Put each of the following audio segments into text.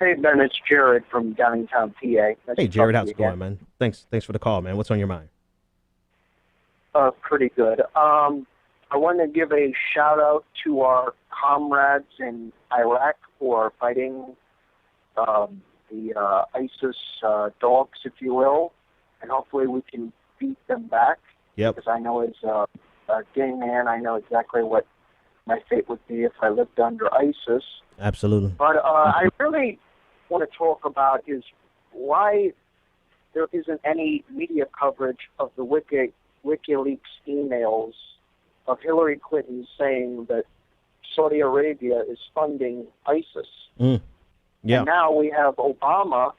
Hey, Ben, it's Jared from downtown PA. Nice Hey, to talk Jared, to how's you it again. going, man? Thanks for the call, man. What's on your mind? Pretty good. I want to give a shout out to our comrades in Iraq who are fighting the ISIS dogs, if you will, and hopefully we can beat them back. Yep, Because I know as a gay man, I know exactly what my fate would be if I lived under ISIS. absolutely. But I really want to talk about is why there isn't any media coverage of the WikiLeaks emails of Hillary Clinton saying that Saudi Arabia is funding ISIS. Mm, And yeah. now we have Obama,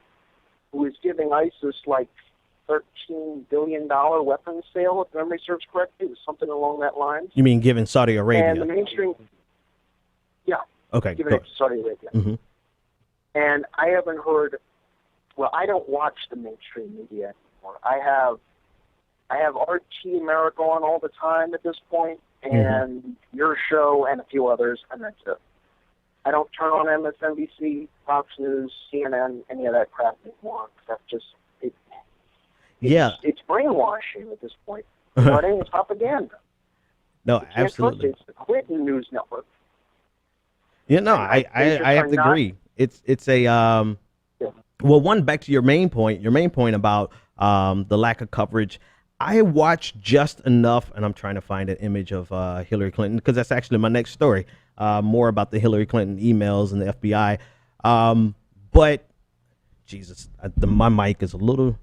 who is giving ISIS like $13 billion weapons sale, if memory serves correctly. It was something along that line. You mean given Saudi And the Arabia? mainstream, yeah, Okay, giving go. it to Saudi Arabia. Hmm. And I haven't heard. Well, I don't watch the mainstream media anymore. I have RT America on all the time at this point, and your show and a few others, and that's it. I don't turn on MSNBC, Fox News, CNN, any of that crap anymore. That's just Yeah. it's brainwashing at this point. You know what I mean? It's propaganda. No, You can't trust absolutely. it. It's the Clinton News Network. Yeah, no, And I they just I are have to not. agree. It's a Yeah. well, one, back to your main point. Your main point about the lack of coverage. I watched just enough, and I'm trying to find an image of Hillary Clinton because that's actually my next story. More about the Hillary Clinton emails and the FBI. But Jesus, my mic is a little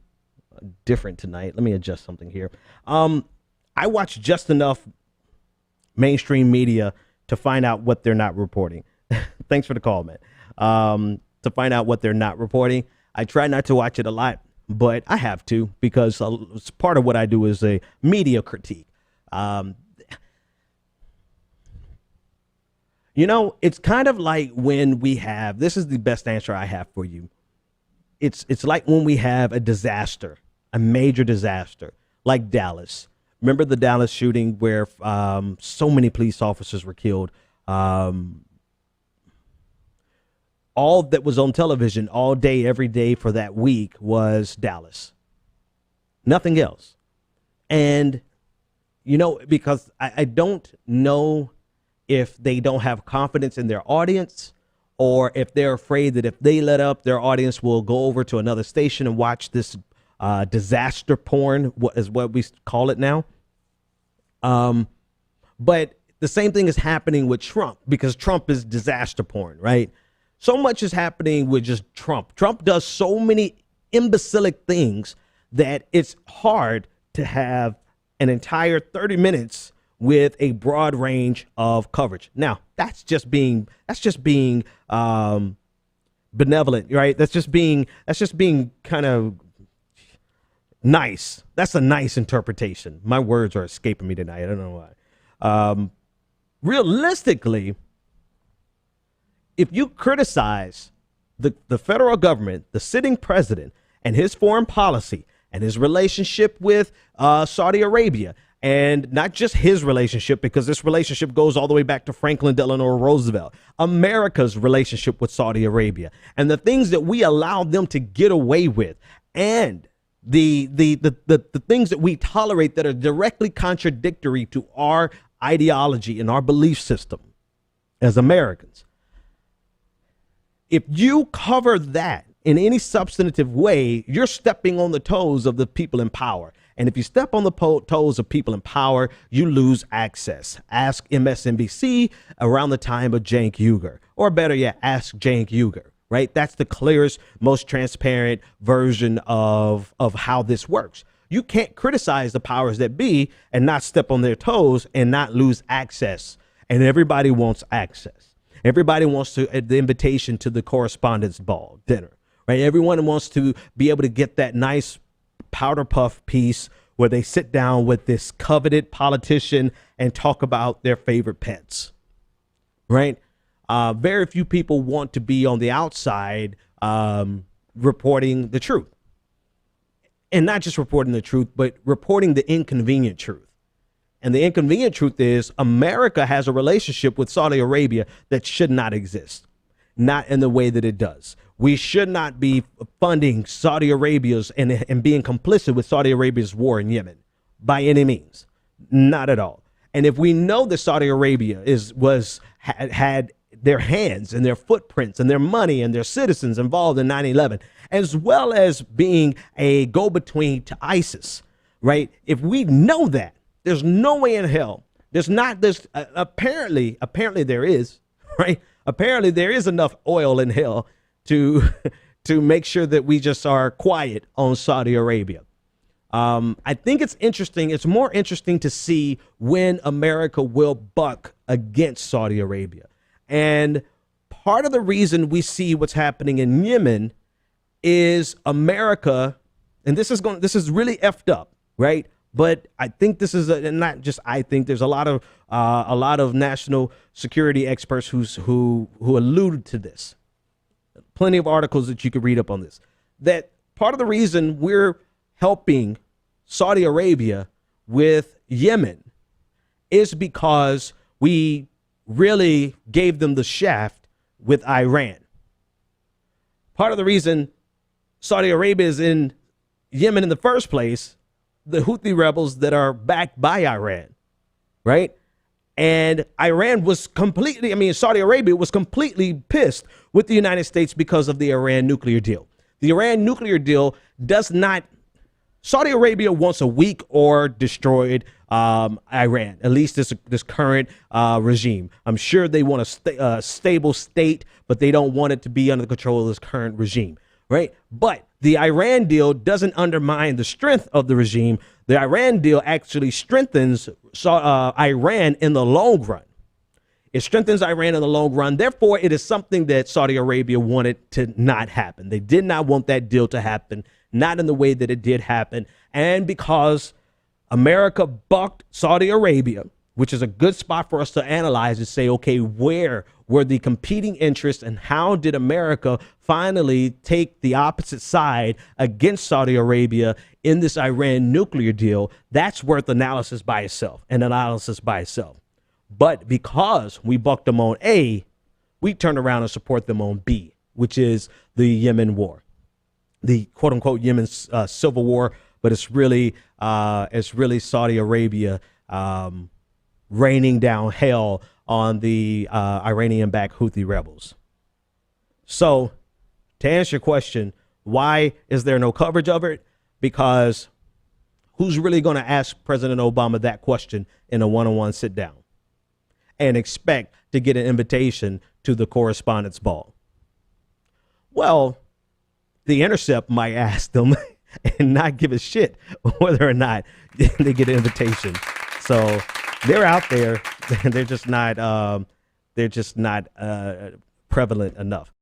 different tonight. Let me adjust something here. I watched just enough mainstream media to find out what they're not reporting. Thanks for the call, man. To find out what they're not reporting. I try not to watch it a lot, but I have to because it's part of what I do is a media critique. It's kind of like when we have, this is the best answer I have for you. It's like when we have a disaster, a major disaster, like Dallas. Remember the Dallas shooting where so many police officers were killed? All that was on television all day, every day for that week was Dallas. Nothing else. And, because I don't know if they don't have confidence in their audience or if they're afraid that if they let up, their audience will go over to another station and watch this disaster porn, what is what we call it now. But the same thing is happening with Trump because Trump is disaster porn, right? So much is happening with just Trump. Trump does so many imbecilic things that it's hard to have an entire 30 minutes with a broad range of coverage. Now, that's just being benevolent, right? That's just being kind of nice. That's a nice interpretation. My words are escaping me tonight. I don't know why. Realistically, if you criticize the federal government, the sitting president, and his foreign policy and his relationship with Saudi Arabia, and not just his relationship, because this relationship goes all the way back to Franklin Delano Roosevelt, America's relationship with Saudi Arabia, and the things that we allowed them to get away with, and the things that we tolerate that are directly contradictory to our ideology and our belief system as Americans. If you cover that in any substantive way, you're stepping on the toes of the people in power. And if you step on the toes of people in power, you lose access. Ask MSNBC around the time of Cenk Uygur, or better yet, ask Cenk Uygur, right? That's the clearest, most transparent version of how this works. You can't criticize the powers that be and not step on their toes and not lose access. And everybody wants access. Everybody wants the invitation to the correspondence ball dinner, right? Everyone wants to be able to get that nice powder puff piece where they sit down with this coveted politician and talk about their favorite pets, right? Very few people want to be on the outside reporting the truth. And not just reporting the truth, but reporting the inconvenient truth. And the inconvenient truth is America has a relationship with Saudi Arabia that should not exist. not in the way that it does. We should not be funding Saudi Arabia's and being complicit with Saudi Arabia's war in Yemen by any means, not at all. And if we know that Saudi Arabia had their hands and their footprints and their money and their citizens involved in 9/11, as well as being a go-between to ISIS, right? If we know that, there's no way in hell. There's not this. Apparently there is, right? Apparently there is enough oil in hell to make sure that we just are quiet on Saudi Arabia. I think it's interesting. It's more interesting to see when America will buck against Saudi Arabia. And part of the reason we see what's happening in Yemen is America, and this is really effed up, right? But I think this is and not just I think. There's a lot of national security experts who alluded to this. Plenty of articles that you could read up on this. That part of the reason we're helping Saudi Arabia with Yemen is because we really gave them the shaft with Iran. Part of the reason Saudi Arabia is in Yemen in the first place, the Houthi rebels that are backed by Iran, right? And Iran was Saudi Arabia was completely pissed with the United States because of the Iran nuclear deal. The Iran nuclear deal does not, Saudi Arabia wants a weak or destroyed Iran, at least this current regime. I'm sure they want a stable state, but they don't want it to be under the control of this current regime, right? But the Iran deal doesn't undermine the strength of the regime. The Iran deal actually strengthens Iran in the long run. It strengthens Iran in the long run. Therefore, it is something that Saudi Arabia wanted to not happen. They did not want that deal to happen, not in the way that it did happen. And because America bucked Saudi Arabia, which is a good spot for us to analyze and say, okay, where were the competing interests and how did America finally take the opposite side against Saudi Arabia in this Iran nuclear deal? That's worth analysis by itself. But because we bucked them on A, we turned around and support them on B, which is the Yemen war, the quote unquote Yemen civil war. But it's really Saudi Arabia raining down hell on the Iranian-backed Houthi rebels. So to answer your question, why is there no coverage of it? Because who's really going to ask President Obama that question in a one-on-one sit down and expect to get an invitation to the correspondence ball? Well, The Intercept might ask them and not give a shit whether or not they get an invitation. So they're out there. They're just not prevalent enough.